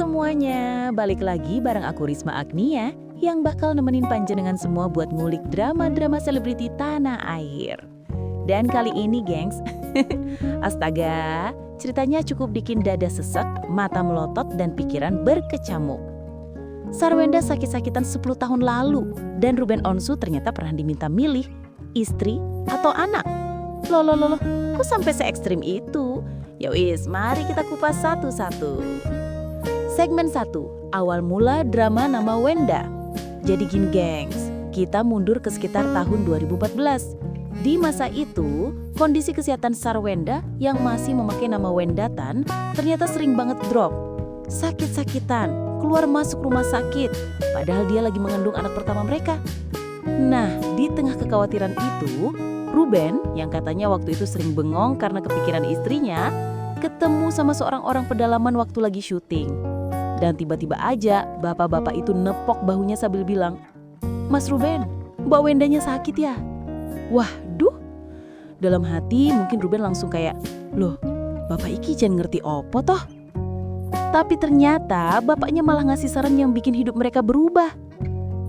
semuanya, balik lagi bareng aku Risma Agnia yang bakal nemenin panjenengan semua buat ngulik drama-drama selebriti tanah air. Dan kali ini gengs, astaga, ceritanya cukup bikin dada sesek, mata melotot dan pikiran berkecamuk. Sarwenda sakit-sakitan 10 tahun lalu dan Ruben Onsu ternyata pernah diminta milih istri atau anak. Loh, kok sampai se-ekstrim itu? Yowis, mari kita kupas satu-satu. Segmen 1, awal mula drama nama Wenda. Jadi gini gengs, kita mundur ke sekitar tahun 2014. Di masa itu, kondisi kesehatan Sarwenda yang masih memakai nama Wenda Tan ternyata sering banget drop. Sakit-sakitan, keluar masuk rumah sakit, padahal dia lagi mengandung anak pertama mereka. Nah, di tengah kekhawatiran itu, Ruben yang katanya waktu itu sering bengong karena kepikiran istrinya, ketemu sama seorang orang pedalaman waktu lagi syuting. Dan tiba-tiba aja bapak-bapak itu nepok bahunya sambil bilang, "Mas Ruben, Mbak Wendanya sakit ya?" Wah, duh. Dalam hati mungkin Ruben langsung kayak, "Loh, bapak iki jan ngerti opo toh?" Tapi ternyata bapaknya malah ngasih saran yang bikin hidup mereka berubah.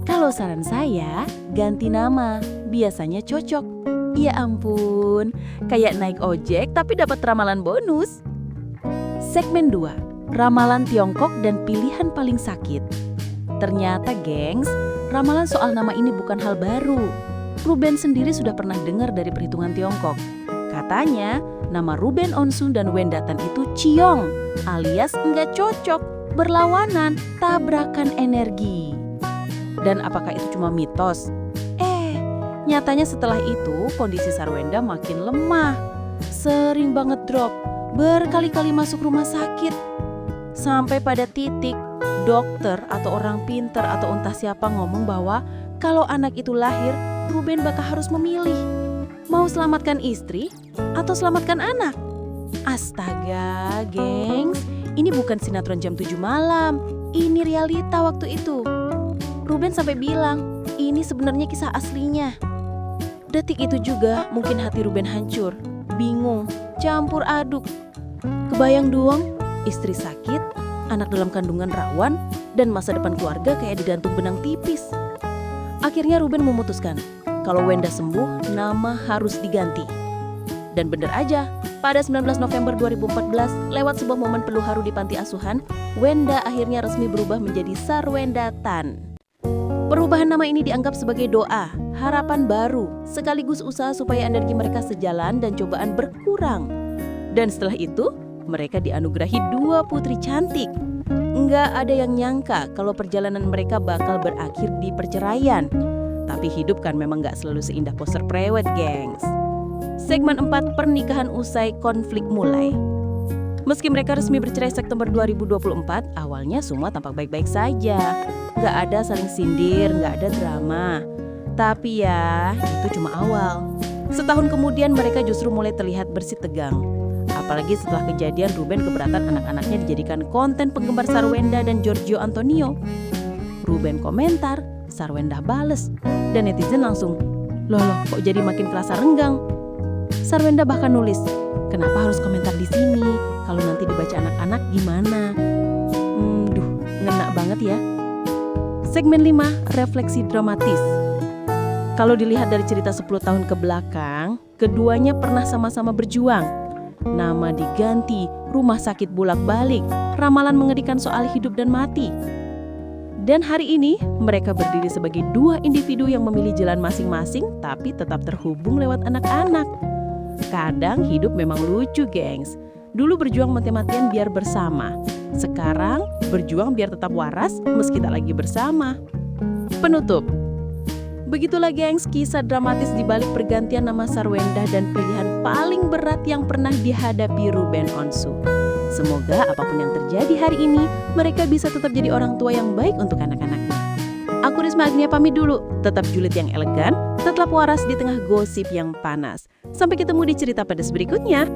Kalau saran saya, ganti nama, biasanya cocok. Ya ampun, kayak naik ojek tapi dapat ramalan bonus. Segmen 2, ramalan Tiongkok dan pilihan paling sakit. Ternyata gengs, ramalan soal nama ini bukan hal baru. Ruben sendiri sudah pernah dengar dari perhitungan Tiongkok. Katanya, nama Ruben Onsu dan Wenda Tan itu ciong, alias nggak cocok, berlawanan, tabrakan energi. Dan apakah itu cuma mitos? Nyatanya setelah itu kondisi Sarwenda makin lemah, sering banget drop, berkali-kali masuk rumah sakit. Sampai pada titik dokter atau orang pinter atau entah siapa ngomong bahwa kalau anak itu lahir, Ruben bakal harus memilih. Mau selamatkan istri atau selamatkan anak? Astaga, gengs, ini bukan sinetron jam 7 malam, ini realita waktu itu. Ruben sampai bilang, ini sebenarnya kisah aslinya. Detik itu juga mungkin hati Ruben hancur, bingung, campur aduk. Kebayang doang, istri sakit, anak dalam kandungan rawan, dan masa depan keluarga kayak digantung benang tipis. Akhirnya Ruben memutuskan, kalau Wenda sembuh, nama harus diganti. Dan bener aja, pada 19 November 2014, lewat sebuah momen penuh haru di panti asuhan, Wenda akhirnya resmi berubah menjadi Sarwenda Tan. Perubahan nama ini dianggap sebagai doa, harapan baru, sekaligus usaha supaya energi mereka sejalan dan cobaan berkurang. Dan setelah itu, mereka dianugerahi 2 putri cantik. Nggak ada yang nyangka kalau perjalanan mereka bakal berakhir di perceraian. Tapi hidup kan memang nggak selalu seindah poster prewed, gengs. Segmen 4, pernikahan usai konflik mulai. Meski mereka resmi bercerai September 2024, awalnya semua tampak baik-baik saja. Nggak ada saling sindir, nggak ada drama. Tapi ya, itu cuma awal. Setahun kemudian mereka justru mulai terlihat bersih tegang. Apalagi setelah kejadian Ruben keberatan anak-anaknya dijadikan konten penggemar Sarwenda dan Giorgio Antonio. Ruben komentar, Sarwenda bales. Dan netizen langsung, loh kok jadi makin kerasa renggang. Sarwenda bahkan nulis, kenapa harus komentar di sini? Kalau nanti dibaca anak-anak gimana? Ngena banget ya. Segmen 5, refleksi dramatis. Kalau dilihat dari cerita 10 tahun ke belakang, keduanya pernah sama-sama berjuang. Nama diganti, rumah sakit bolak-balik, ramalan mengerikan soal hidup dan mati. Dan hari ini, mereka berdiri sebagai 2 individu yang memilih jalan masing-masing tapi tetap terhubung lewat anak-anak. Kadang hidup memang lucu, gengs. Dulu berjuang mati-matian biar bersama. Sekarang berjuang biar tetap waras meski tak lagi bersama. Penutup. Begitulah gengs kisah dramatis di balik pergantian nama Sarwenda dan pilihan paling berat yang pernah dihadapi Ruben Onsu. Semoga apapun yang terjadi hari ini, mereka bisa tetap jadi orang tua yang baik untuk anak-anaknya. Aku Risma Agnia pamit dulu, tetap julid yang elegan, tetap waras di tengah gosip yang panas. Sampai ketemu di cerita pedas berikutnya.